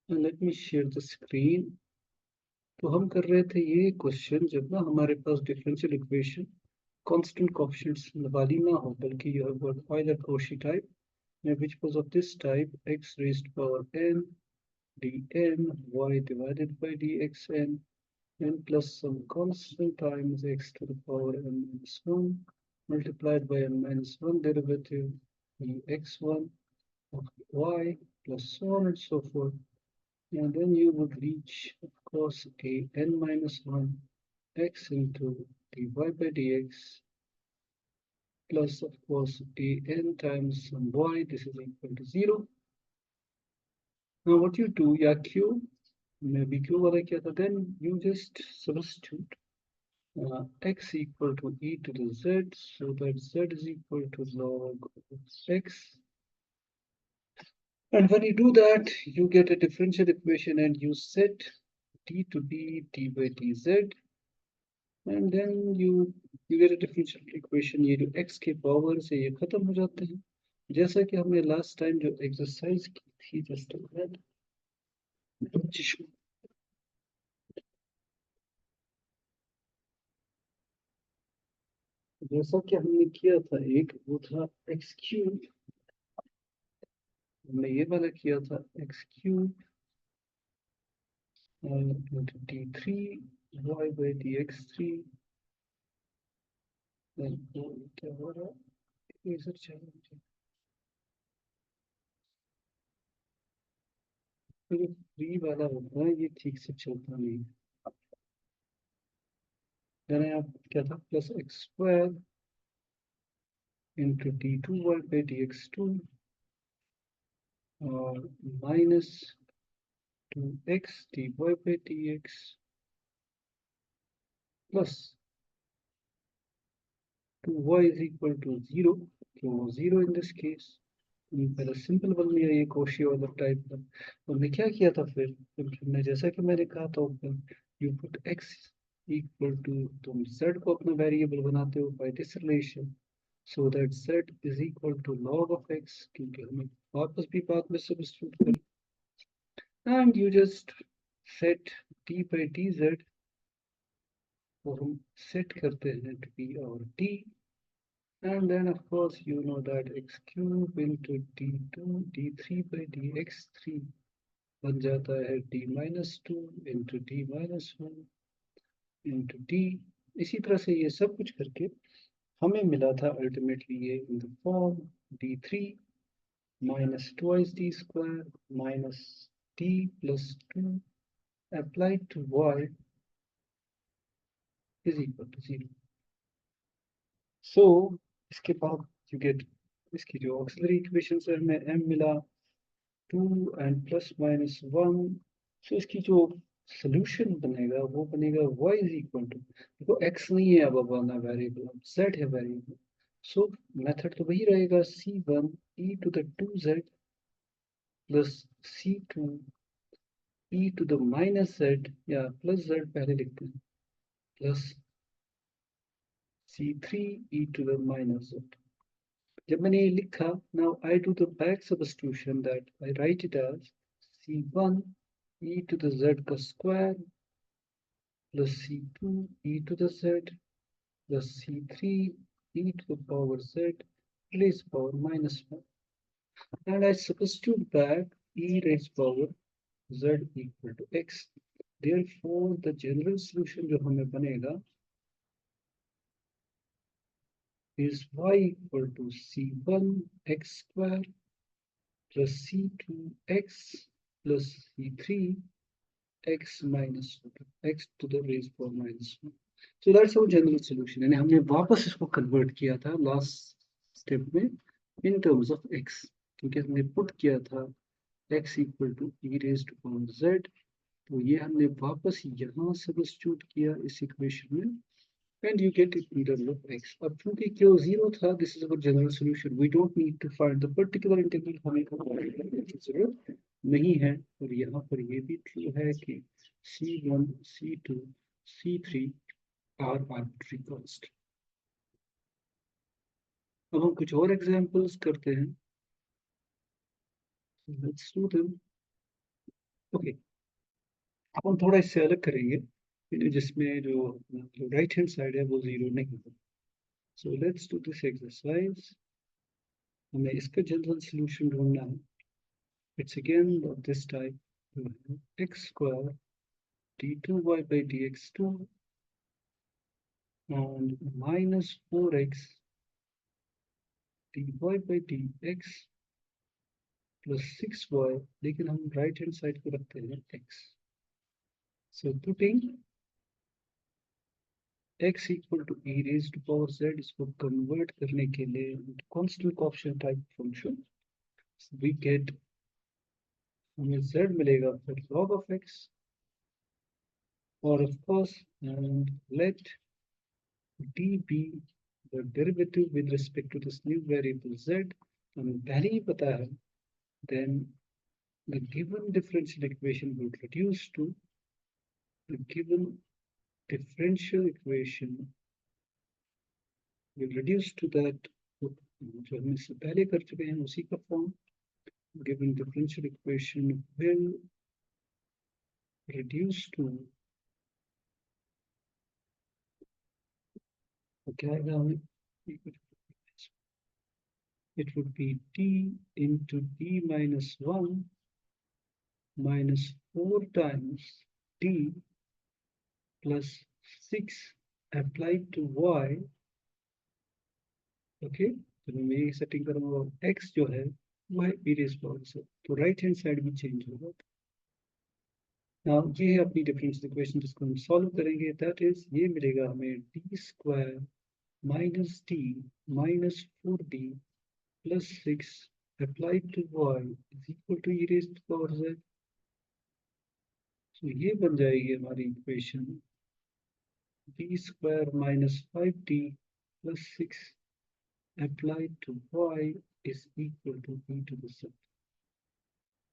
Let me share the screen. तो हम कर रहे थे ये क्वेश्चन जब ना हमारे पास डिफरेंशियल इक्वेशन कांस्टेंट कोएफिशिएंट्स वाली ना हो, बल्कि you have got Euler Cauchy type, which was of this type: x raised to power n dn y divided by dxn n plus some constant times x to the power n minus 1 multiplied by n minus 1 derivative dx1 of y plus so on and so forth. And then you would reach, of course, a n minus 1 x into dy by dx plus, of course, a n times some y. This is equal to 0. Now what you do, या q, maybe q वाला क्या था, then you just substitute x equal to e to the z, so that z is equal to log of x. And when you do that, you get a differential equation and you set d to be d by dz. And then you get a differential equation. ये जो x के power से ये खत्म हो जाते हैं, जैसा कि हमने लास्ट टाइम जो एक्सरसाइज की थी। जस्ट जैसा कि हमने किया था, एक वो था एक्स क्यूब, हमने ये वाला किया था x cube into d three y by d x three. क्या हो रहा है, इधर चलो, ये फ्री वाला होता है, ये ठीक से चलता नहीं। देन यहाँ क्या था, plus x square into d two y by d x two और minus two x d y by d x plus two y is equal to zero. क्यों जीरो इन दिस केस? पहले simple बन लिया ये कोशी वाला type का। तो हमने क्या किया था फिर हमने जैसा कि मैंने कहा था ऊपर, you put x equal to, तुम z को अपना वेरिएबल बनाते हो by this relation, so that z is equal to log of x, क्योंकि हमें वापस भी बाद में सब्स्टिट्यूट कर, and you just set d by dz को हम सेट करते हैं to be our t, and then of course you know that x cube into d2 d3 by dx3 बन जाता है d minus 2 into d minus 1 into d। इसी तरह से ये सब कुछ करके हमें मिला था अल्टीमेटली ये in the form d3 minus twice d square minus d plus 2 applied to y is equal to 0. So इसके बाद you get इसकी जो ऑक्सिलरी इक्वेशन से हमें m मिला 2 and plus minus 1। so इसकी जो सोल्यूशन बनेगा वो बनेगा y is equal to, देखो x नहीं है अब वाला वेरिएबल, अब z है वेरिएबल, सो मेथड तो वही रहेगा c1 e to the 2z plus c2 e to the minus z, या प्लस z पहले लिखते हैं, plus c3 e to the minus z। जब मैंने ये लिखा, now I do the back substitution, that I write it as c1 e to the z का square plus c2 e to the z plus c3 e to the power z raised power minus 1, and I substitute back e raised power z equal to x. Therefore the general solution जो हमें बनेगा is y equal to c1 x square plus c2 x plus c3 x minus x to the raised power minus 1. So that's our general solution, यानी हमने वापस इसको convert किया था last step में इन टर्म्स ऑफ x, क्योंकि हमने put किया था x equal to e raised to power z, तो ये हमने वापस यहाँ सब्स्टिट्यूट किया इस इक्वेशन में, and you get it in terms of x. अब चूंकि q 0 था, this is our general solution, we don't need to find the particular integral, हमें की जरूरत नहीं है। और यहाँ पर ये भी ट्रू है कि c1 c2 c3 are arbitrary constant। अब हम कुछ और एग्जांपल्स करते हैं, let's do them। ओके, अब हम थोड़ा इससे अलग करेंगे, जिसमें जो राइट हैंड साइड है वो 0 नहीं है। सो लेट्स डू दिस एक्सरसाइज। हमें इसका जनरल सॉल्यूशन ढूंढना है। It's again this type, x square d2y by dx2 and minus 4x dy by dx plus 6y, लेकिन हम राइट हैंड साइड को रखते हैं x। So putting x equal to e raised to power z, इसको convert करने के लिए constant coefficient type function we get, हमें z मिलेगा फिर log of x, और of course and let d be the derivative with respect to this new variable z, हमें पहले ही पता है, then the given differential equation will reduce to the given differential equation will reduce to that जो हम इससे पहले कर चुके हैं उसी का form. given differential equation will reduce to, क्या आएगा हमें, it would be t into d minus 1 minus 4 times t plus 6 applied to y। Okay, तो मैं यही सेटिंग करूंगा, x जो है वो है e raised power से, तो राइट हैंड साइड भी चेंज होगा। नाउ ये है अपनी डिफरेंशियल इक्वेशन जिसको हम सॉल्व करेंगे, दैट इज ये मिलेगा हमें D square minus T minus 4d plus 6 applied to y is equal to e raised to power z। तो ये बन जाएगी हमारी equation d square minus 5d plus 6 applied to y is equal to e to the z।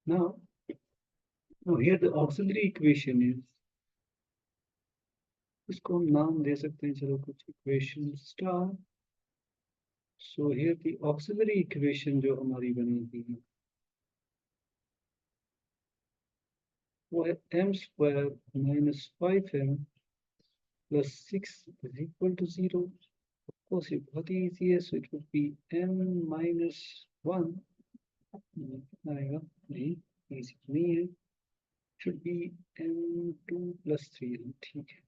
Now, here the auxiliary equation is, इसको हम नाम दे सकते हैं, चलो कुछ equation star. So here the auxiliary equation जो हमारी बनेगी वो है m square minus 5m plus 6 is equal to 0। Of course ये बहुत ही इजी है, so it would be m minus 1, कितना आएगा, नहीं इजी नहीं है, should be m2 plus 3m। ठीक है,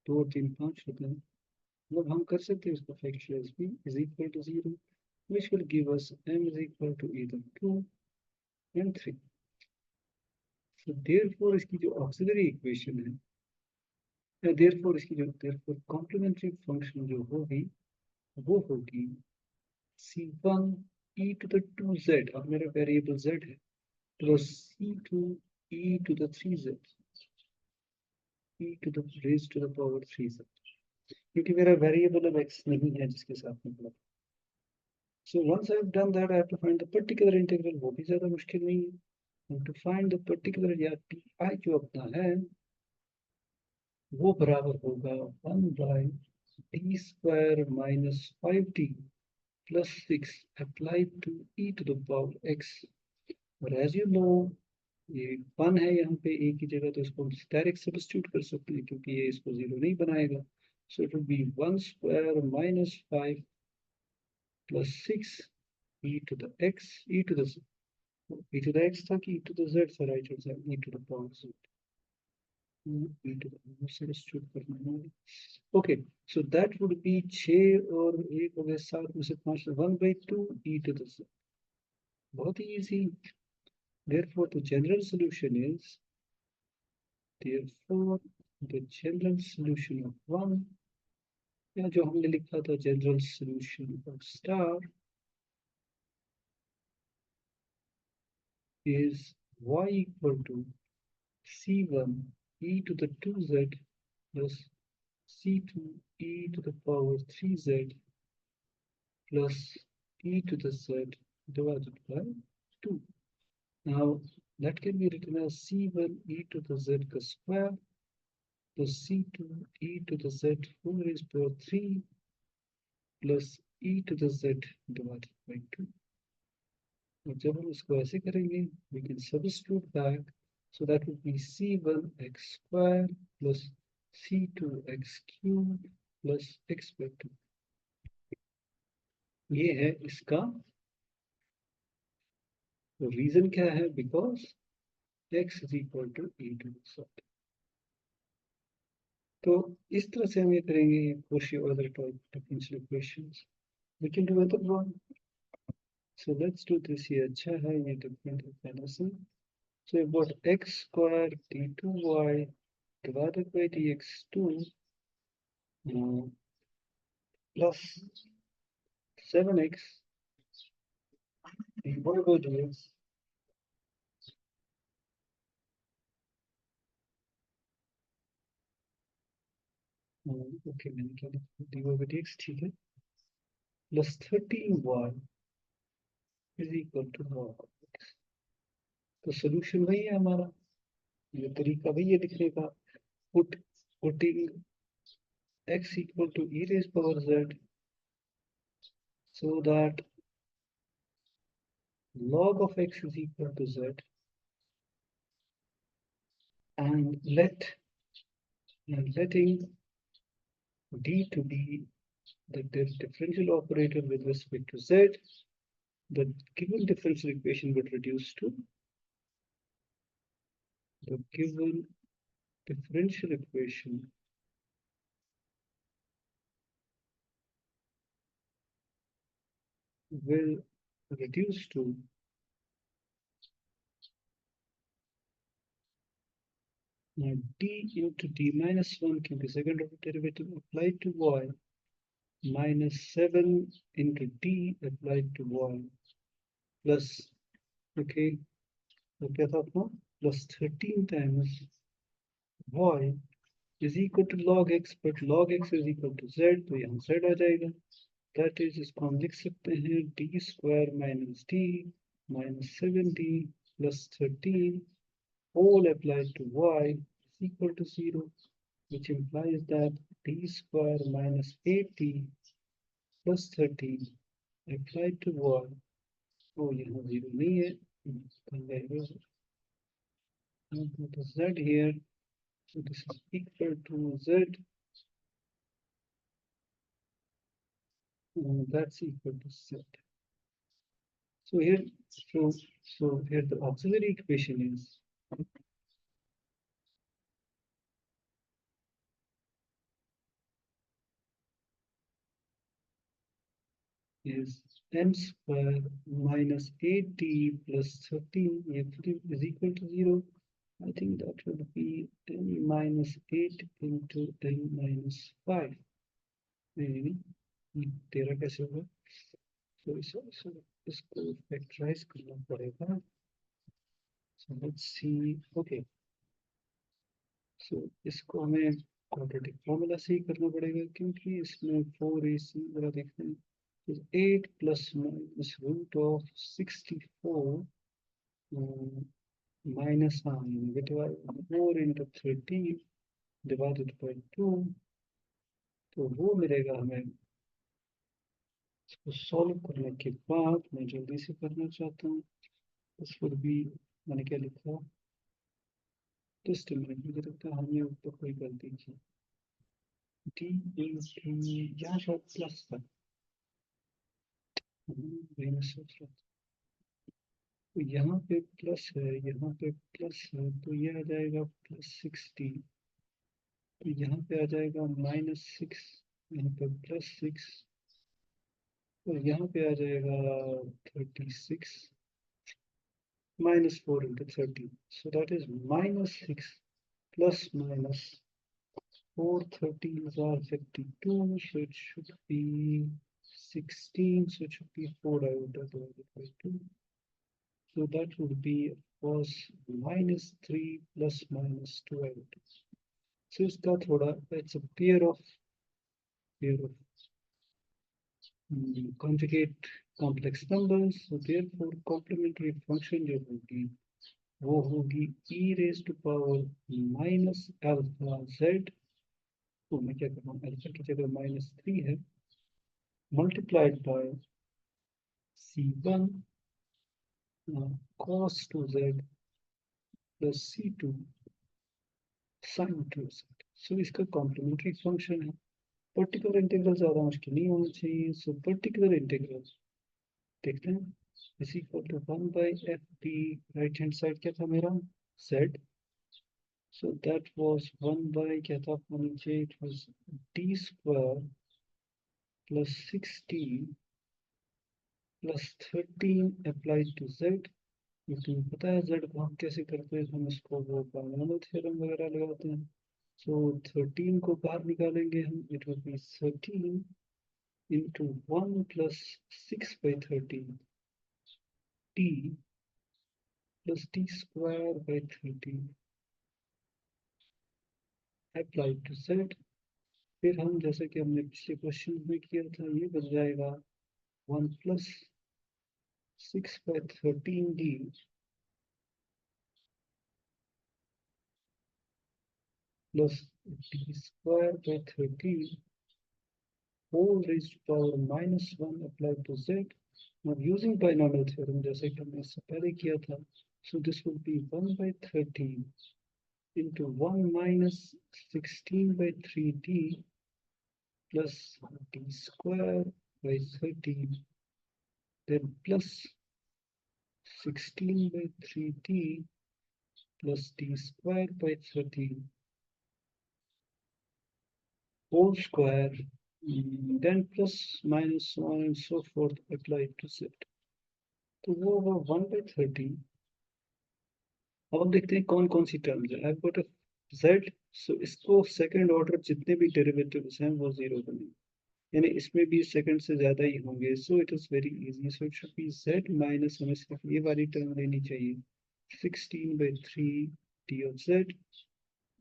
2 और 3 5 होते हैं, मतलब हम कर सकते हैं इसको फैक्टराइज भी, is equal to 0, which will give us m is equal to either 2 and 3। So therefore इसकी जो ऑक्सिलरी इक्वेशन है, या therefore इसकी जो therefore कॉम्प्लीमेंट्री फंक्शन जो होगी वो होगी c1 e to the 2z, अब मेरा वेरिएबल z है, plus c2 e to the 3z, e to the raised to the power 3z, क्योंकि मेरा वेरिएबल अब x नहीं है जिसके साथ में plot. So once I've done that, I have to find the particular integral, वो भी ज़्यादा मुश्किल नहीं है। To find the particular, या pi जो अपना है वो बराबर होगा 1 by d square minus 5d plus 6 applied to e to the power x। और as you know, ये 1 है यहाँ पे a की जगह, तो इसको हम डायरेक्ट सब्स्टिट्यूट कर सकते हैं क्योंकि ये इसको 0 नहीं बनाएगा। So it will be 1 square minus 5 plus 6 e to the x, e to the x था कि e to the z से right hand side e to the power z, e to the substitute करना है। Okay, so that would B 6 और 1 हो गए 7 में से 5, 1/2 e to the z, बहुत ही easy. therefore the general solution is, therefore the general solution of 1, या जो हमने लिखा था general solution of star is y equal to c1 e to the 2z plus c2 e to the power 3z plus e to the z divided by 2। Now that can be written as c1 e to the z square plus c2 e to the z whole raised to 3 plus e to the z divided by 2। और जब हम इसको ऐसे करेंगे, we can substitute back, So that would be c1x square plus c2x cube plus x by 2. ये है इसका reason क्या है? Because x is equal to e to the set. तो इस तरह से हम ये करेंगे Cauchy order type differential equations. We can do other one. So let's do this. ये अच्छा है, ये डिफरेंट है पहले से। So we got x square d2y divided by dx2 plus 7x dy by dx okay मैंने क्या लिखा? dy by dx ठीक है, plus 13y is equal to y। तो सोल्यूशन वही है हमारा, ये तरीका वही है लिखने का। Put putting x equal to e raised power z so that log of x is equal to z, and letting d to be the differential operator with respect to z, the given differential equation would reduce to the given differential equation will reduce to d into d minus 1 क्योंकि second order derivative applied to y minus 7 into d applied to y plus, okay, तो क्या था अपना plus 13 times y is equal to log x, but log x is equal to z, तो यहाँ z आ जाएगा। That is, इसको हम लिख सकते हैं d square minus d minus 7d plus 13 all applied to y is equal to 0, which implies that d square minus 8d plus 13 applied to y, oh यहाँ 0 नहीं है, put a z here, so this is equal to z, that's equal to z. So here, so here the auxiliary equation is m square minus 8d plus 13 is equal to 0. I think that would be n minus 8 into n minus 5. नहीं, तेरह कैसे होगा? So इसको factorise करना पड़ेगा। So let's see. Okay. So इसको हमें quadratic formula से ही करना पड़ेगा क्योंकि इसमें 4ac जरा देखते हैं। is 8 plus minus root of 64 minus 4 into 13 divided by 2, तो वो मिलेगा हमें। इसको सॉल्व करने के बाद मैं जल्दी से करना चाहता हूँ। इस पर भी मैंने क्या लिखा, जस्ट मिनट, मुझे लगता है हमने ऊपर कोई गलती की। डी यहाँ शायद प्लस था, वही मैं सोच रहा था। तो यहाँ पे प्लस है, यहाँ पे प्लस है, तो ये आ जाएगा प्लस 60, तो यहाँ पे आ जाएगा माइनस 6, यहाँ पे प्लस 6, और यहाँ पे आ जाएगा 36 minus 4 into 30, so that is minus 6 plus minus 4 30s are 52, so it should be 16, so it should be 4 I would have divided by 2. So that would be, of course, minus 3 plus minus 2 I would. So इसका थोड़ा, it's a pair of conjugate complex numbers. So therefore complementary function जो होगी वो होगी e raised to power minus alpha z, तो मैं क्या कर रहा हूँ, अल्फा की जगह -3 है, multiplied by c1 cos 2z plus C2 sin 2z। सो इसका कॉम्प्लीमेंट्री फंक्शन है। पर्टिकुलर इंटीग्रल ज्यादा मुश्किल नहीं होना चाहिए। सो पर्टिकुलर इंटीग्रल देखते हैं is equal to 1 by f D. Right hand side क्या था मेरा z। So that was 1 by क्या था अपना नीचे, it was d square plus 16 plus 13 applied to z। ये तुम्हें पता है z को हम कैसे करते हैं, हम इसको वो बायनोमियल थ्योरम वगैरह लगाते हैं। सो 13 को बाहर निकालेंगे हम, it will be 13 into 1 plus 6 by 13 t plus t square by 13 applied to z। फिर हम जैसे कि हमने पिछले क्वेश्चन में किया था, ये बन जाएगा 1 plus 6 by 13d plus t square by 13 whole raised to power minus 1 applied to z। Now using binomial theorem जैसे कि हमने इससे पहले किया था, so this will be 1 by 13 into 1 minus 16 by 3d plus d square by 13, then plus 16 by 3d plus d square by 13 whole square, then plus minus so on and so forth applied to z। तो वो होगा 1 by 13। अब हम देखते हैं कौन कौन सी terms है। I've got a z, so इसको सेकंड ऑर्डर जितने भी डेरिवेटिव्स हैं वो जीरो बनेंगे, यानी इसमें भी सेकंड से ज्यादा ही होंगे। So it is very easy. So it should be z minus, हमें सिर्फ ये वाली टर्म लेनी चाहिए 16 by 3 t of z,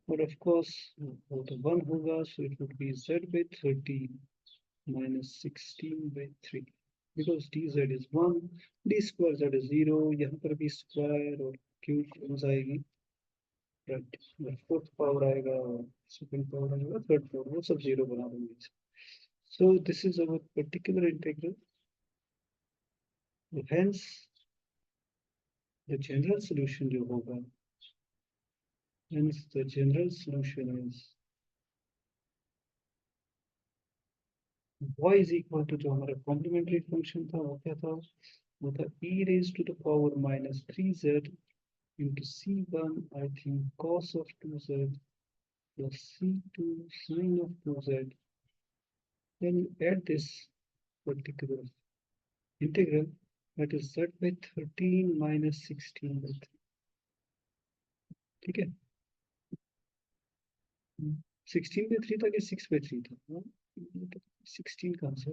और ऑफ कोर्स वो तो 1 होगा। सो it would B z by 13 minus 16 by 3 because dz is 1, d square z is 0, यहाँ पर भी स्क्वायर और क्यूब टर्म्स आएगी, राइट। फोर्थ पावर आएगा, सेकंड पावर आएगा, थर्ड पावर, वो सब जीरो बना देंगे। So this is our particular integral. Hence, the general solution जो होगा, hence the general solution is y is equal to जो हमारा complementary function था वो क्या था, वो था e raised to the power minus 3z into c1 I think cos of 2z plus c2 sin of 2z। Then you add this particular integral, that is z by 13 minus 16 by 3। ठीक है, 16 by 3 था कि 6 by 3 था, 16 कहाँ से,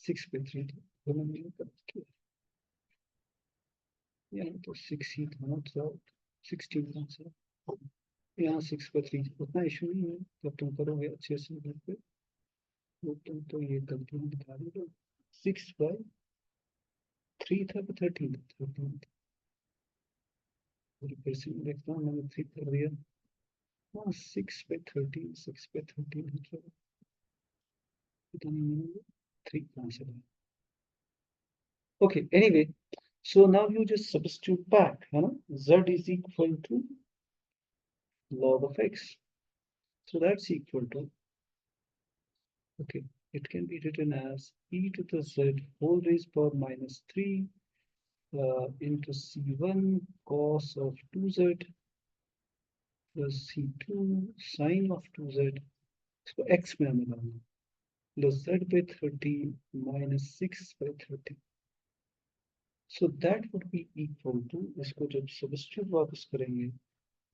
6 by 3 था, दोनों मिलकर गलत किया, यहाँ तो 6 ही था ना, तो 16 कहाँ से, यहाँ 6 by 3, उतना इशू नहीं है जब तुम करोगे अच्छे से घर पे, तो तुम तो ये गलती दिखा रहे हो। 6 by 3 था कि 13 था, 13 था, फिर से मैं देखता हूँ, मैंने 3 कर दिया, हाँ 6 by 13, 6 by 13 है, चलो पता नहीं मैंने 3 कहाँ से लाया। Okay, anyway, so now you just substitute back, है ना, z is equal to log of x, so that's equal to, okay, it can be written as e to the z whole raised power minus 3 into c1 cos of 2z plus c2 sin of 2z, so x में हमें लाना, plus z by 13 minus 6 by 13। So that would be equal to, इसको जब substitute वापस करेंगे,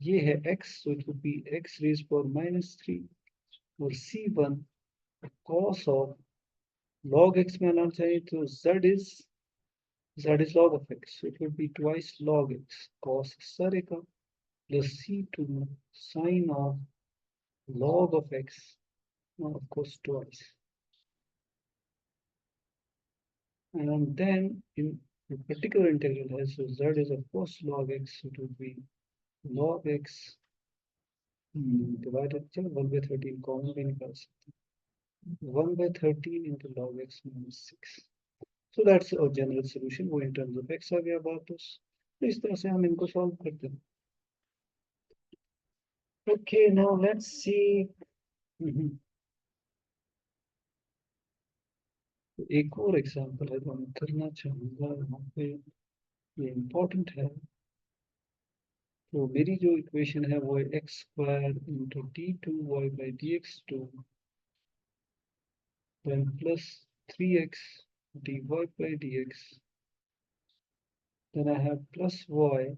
ये है x, so it would be x raised power minus 3 और c1 cos of log x में आना चाहिए, तो z is log of x, so it would be twice log x cos सारे का plus c2 sin of log of x, now of course twice, and then in the particular integral has, so z is of course log x, so it would be log x divided, चलो 1 by 13 common भी निकाल सकते हैं, 1 by 13 into log x minus 6। So that's our general solution, वो in terms of x आ गया वापस, तो इस तरह से हम इनको सॉल्व करते हैं। Okay, now let's see. एक और एग्जांपल है जो मैं करना चाहूंगा यहाँ पे, ये इम्पोर्टेंट है। तो मेरी जो इक्वेशन है वो है x square into d two y by d x two then plus 3x dy by dx, then I have plus y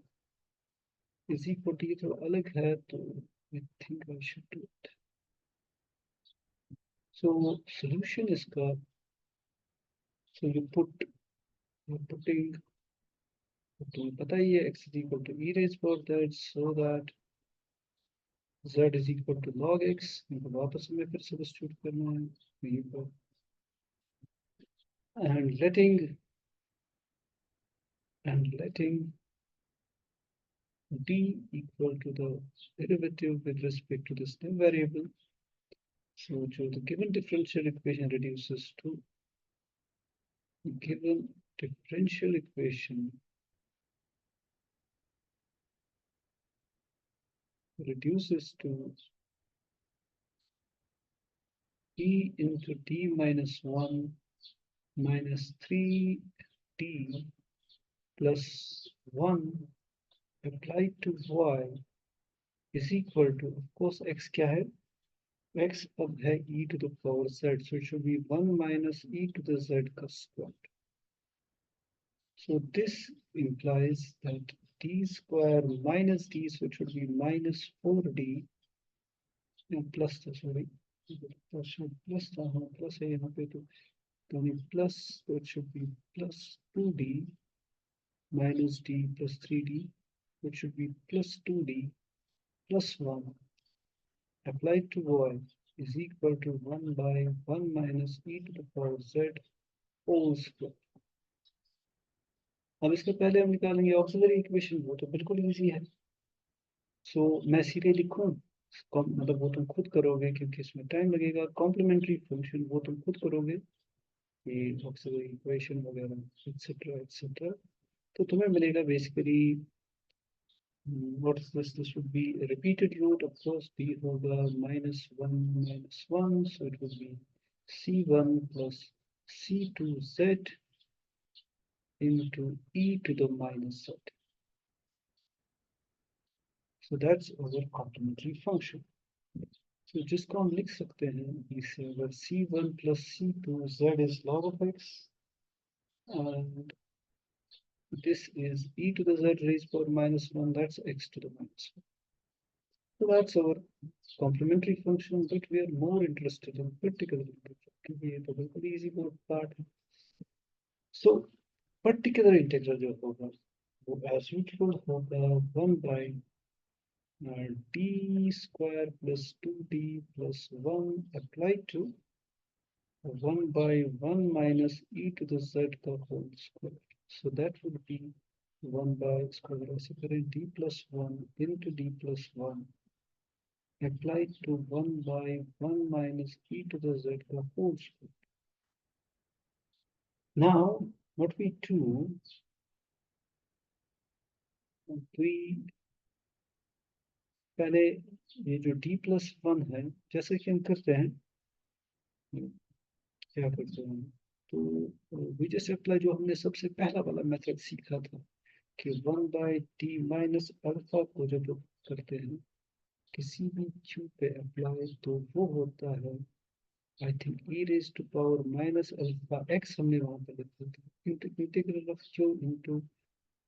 is equal to, ये थोड़ा अलग है तो I think I should do it. So solution इसका, so you're putting, तुम्हें पता ही है x is equal to e raised power z, so that z is equal to log x, इनको वापस हमें फिर सब्स्टिट्यूट करना है ये पर, and letting d equal to the derivative with respect to this new variable. So the given differential equation reduces to given differential equation reduces to e into d minus 1 minus 3d plus 1 applied to y is equal to, of course, x क्या है? X अब है e to the power z, so it should be 1 minus e to the z का square. So this implies that d square minus d, so it should be minus 4d plus था, sorry plus था, हाँ plus है यहाँ पे, तो plus, तो it should be plus 2d minus d plus 3d, it should be plus 2d plus 1 applied to y is equal to 1 by 1 minus e to the power z whole square. अब इसके पहले हम निकालेंगे auxiliary equation, वो तो बिल्कुल easy है। सो मैं सीधे लिखूं, मतलब वो तुम खुद करोगे क्योंकि इसमें टाइम लगेगा। कॉम्प्लीमेंट्री फंक्शन वो तुम खुद करोगे, ये ऑक्सिलरी इक्वेशन वगैरह एक्सेट्रा एक्सेट्रा, तो तुम्हें मिलेगा basically what is this? This would be a repeated root, of course, b होगा -1, so it would be c1 plus c2z into e to the minus z. So that's our complementary function. So जिसको हम लिख सकते हैं इसे, अगर c1 plus c2 z is log of x and this is e to the z raised power -1, that's x to the minus 1. So that's our complementary function, but we are more interested in particular integral क्योंकि ये तो बिल्कुल easy part है. So particular integral जो होगा वो as usual होगा 1 by d square plus 2d plus 1 applied to 1 by 1 minus e to the z का whole square. So that would be 1 by square ऐसे करें d plus 1 into d plus 1 applied to 1 by 1 minus e to the z का whole square. Now what we do, we पहले ये जो d plus 1 है, जैसे कि हम करते हैं, क्या करते हैं, तो we just apply जो हमने सबसे पहला वाला मेथड सीखा था कि 1 by d minus अल्फा को जब करते हैं किसी भी q पे अप्लाई, तो वो होता है I think e raised to power minus alpha x, हमने वहां पे लिखा था integral of q into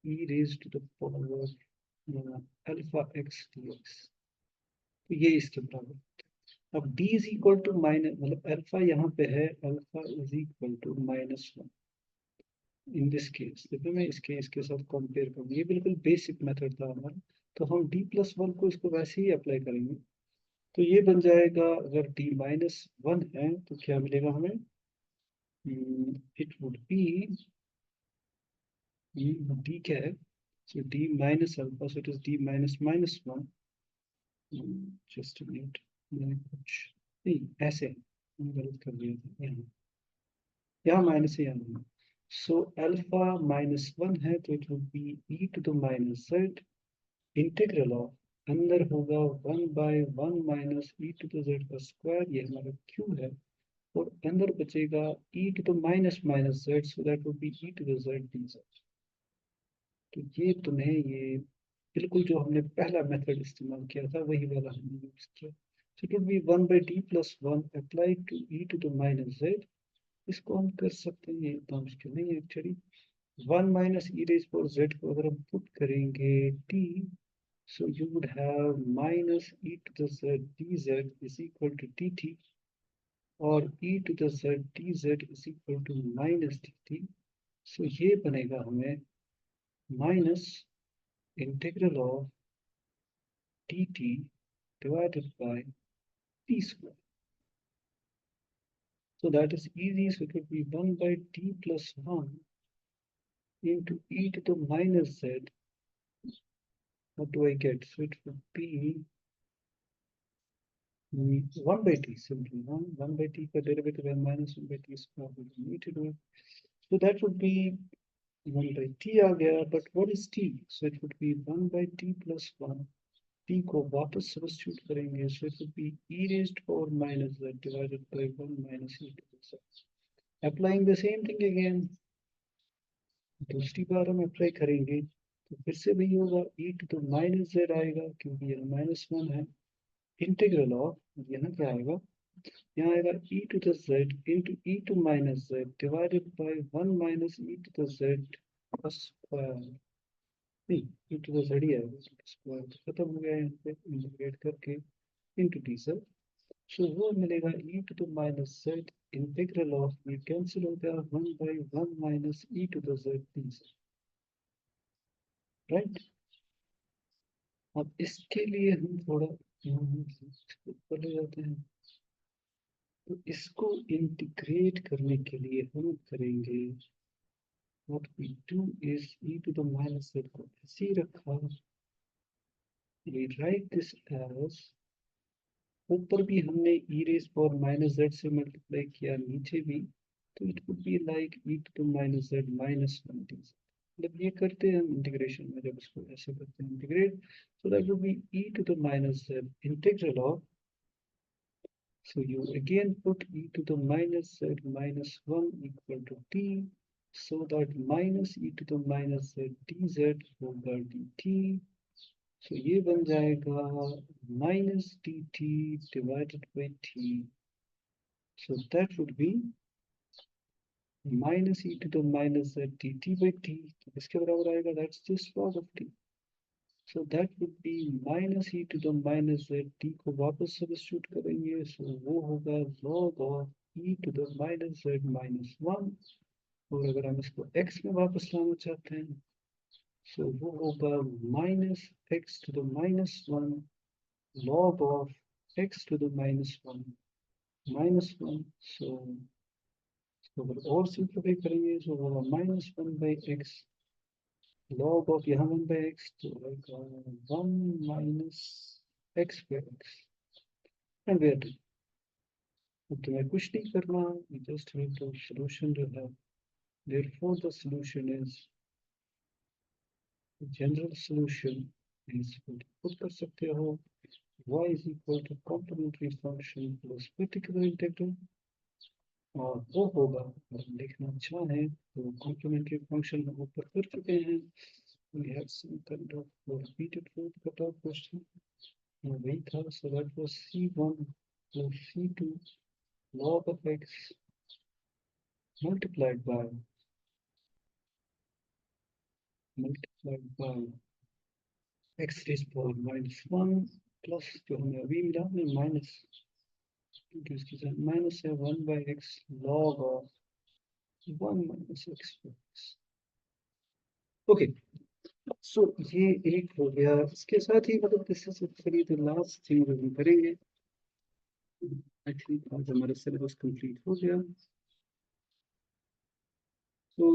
e raised to the power alpha x dx, तो ये इसके बराबर। अब d is equal to minus, मतलब अल्फा यहाँ पे है, alpha is equal to -1 in this case. देखो मैं इस केस के साथ कंपेयर करूँ, ये बिल्कुल बेसिक मेथड था हमारा, तो हम d प्लस 1 को इसको वैसे ही अप्लाई करेंगे, तो ये बन जाएगा, अगर d -1 है तो क्या मिलेगा हमें, इट वुड बी d क्या है, so d minus alpha, so it is d minus -1, just minute, मैंने कुछ नहीं ऐसे गलत कर दिया था, यहाँ माइनस है यहाँ, सो अल्फा -1 है तो it would be e to the minus z integral of, अंदर होगा 1/1 minus e to the z का स्क्वायर, ये हमारा क्यू है, और अंदर बचेगा e to the minus minus z, so that would be e to the z d z. तो ये तुम्हें ये बिल्कुल जो हमने पहला मेथड इस्तेमाल किया था वही वाला हमने यूज किया। So it would be 1/d+1 applied to e to the minus z। इसको हम कर सकते हैं, ये इतना मुश्किल नहीं है एक्चुअली। 1 माइनस ई रेज पर जेड को अगर हम पुट करेंगे t, so you would have minus e to the z dz is equal to dt, और e to the z dz is equal to minus dt। so ये बनेगा हमें minus integral of dt divided by t square। So that is easy. So it would be 1/t+1 into e to the minus z. What do I get? So it would be 1/t, simply 1/t का derivative है minus 1/t square, we don't need to do it. So that would be 1/t आ गया, but what is t? So it would be 1/t+1, t को वापस substitute करेंगे, so it would be e raised to power minus z divided by 1 minus e to the z। Applying the same thing again, दूसरी बार हम apply करेंगे तो फिर से वही होगा, e to the minus z आएगा क्योंकि यह -1 है, इंटीग्रल ऑफ, यहाँ क्या आएगा, यहाँ आएगा e to the z into e to minus z divided by 1 minus e to the z square. नहीं, e टू द जेड ही आएगा, स्क्वायर तो खत्म हो गया यहाँ पे इंटीग्रेट करके इंटू डी जेड। सो वो मिलेगा e to the minus z integral of, ये कैंसिल हो गया, 1/1 minus e to the z d z, right. अब इसके लिए हम थोड़ा ऊपर ले जाते हैं, तो इसको इंटीग्रेट करने के लिए हम करेंगे, what we do is e to the minus z को ऐसे ही रखा, वी राइट दिस एज, ऊपर भी हमने e raise power minus z से मल्टीप्लाई किया, नीचे भी, तो it would be like e to the minus z -1 d, मतलब ये करते हैं हम इंटीग्रेशन में, जब इसको ऐसे करते हैं integrate, so that would be e to the minus z integral of, so you again put e to the minus z -1 equal to t, so that minus e to the minus z dz होगा dt, so ये बन जाएगा minus dt divided by t, so that would be minus e to the minus z dt by t, तो इसके बराबर आएगा, that's just log of t। So that would be minus e to the minus z, t को वापस substitute करेंगे, so वो होगा log of e to the minus z -1, और अगर हम इसको x में वापस लाना चाहते हैं, so वो होगा minus x to the -1 log of x to the -1 -1, so अगर और सिंप्लीफाई करेंगे तो होगा -1/x log of यहाँ 1/x, तो आएगा 1 minus x/x, and we are done। अब तुम्हें कुछ नहीं करना, you just have to solution जो है, therefore the solution is, the general solution is, खुद कर सकते हो, y is equal to complementary function plus particular integral, और वो होगा, अगर लिखना अच्छा है तो complementary function हम ऊपर कर चुके हैं, we had some kind of repeated fourth cutoff question, वही था, so that was c1 plus c2 log of x multiplied by x raised power -1 plus जो हमें अभी मिला में माइनस, क्योंकि इसके साथ माइनस है 1/x log of 1 minus x/x। Okay, सो ये एक हो गया, इसके साथ ही मतलब this is the last thing जो हम करेंगे, एक्चुअली आज हमारा सिलेबस कंप्लीट हो गया। तो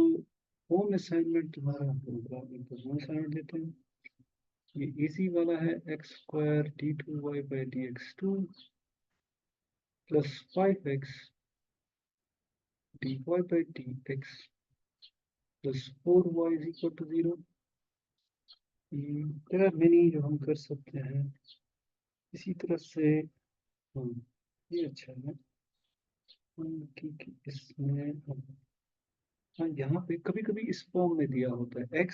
होम असाइनमेंट तुम्हारा होगा, इनको होम असाइनमेंट देते हैं, ये इजी वाला है, x² d2y/dx2 plus 5x dy/dx plus 4y is equal to 0। There are many जो हम कर सकते हैं इसी तरह से। ये अच्छा है क्योंकि इसमें हाँ यहाँ पे कभी कभी इस फॉर्म में दिया होता है x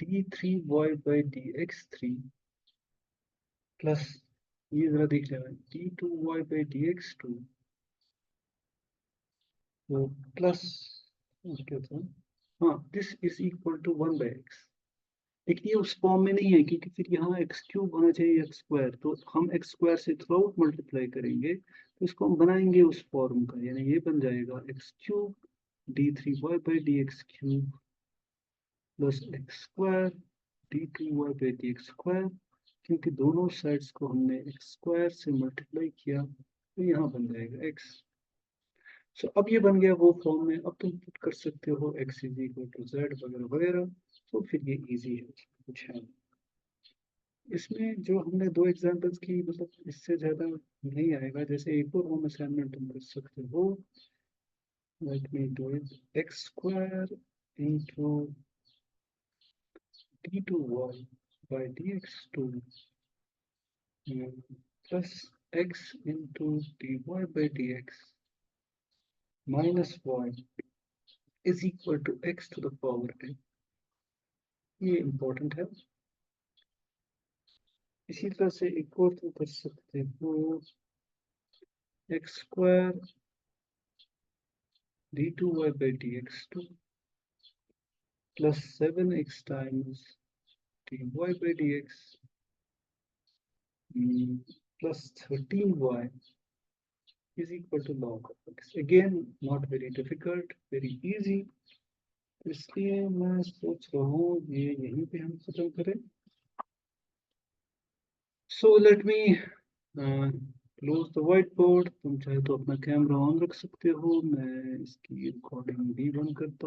d3y by dx3 plus ये जरा देख लेना d2y बाई dx2 तो प्लस क्या था, हाँ this is equal to 1/x। लेकिन ये उस फॉर्म में नहीं है क्योंकि फिर यहाँ एक्स क्यूब होना चाहिए एक्स स्क्वायर, तो हम एक्स स्क्वायर से थ्रू आउट मल्टीप्लाई करेंगे तो इसको हम बनाएंगे उस फॉर्म का, यानी ये बन जाएगा x cube d3y by dx cube plus x square d2y by dx square, क्योंकि दोनों साइड्स को हमने एक्स स्क्वायर से मल्टीप्लाई किया तो यहाँ बन जाएगा x। सो अब ये बन गया वो फॉर्म में, अब तुम पुट कर सकते हो x is equal to z वगैरह वगैरह, तो फिर ये इजी है, कुछ है। इसमें जो हमने दो एग्जांपल्स की, मतलब इससे ज़्यादा नहीं आएगा। जैसे एक और होम असाइनमेंट तुम कर सकते हो, let me do it, x square into d2y by dx2 plus x into dy by dx minus y is equal to x to the power n। ये इम्पोर्टेंट है। इसी तरह से एक और तुम कर सकते हो, x square d2y by dx2 plus 7x times dy by dx plus 13y is equal to log of x। Again, not very difficult, very easy। इसलिए मैं सोच रहा हूँ ये यहीं पे हम खत्म करें। So let me close the whiteboard। तुम चाहे तो अपना कैमरा ऑन रख सकते हो, मैं इसकी रिकॉर्डिंग भी बंद करता हूँ।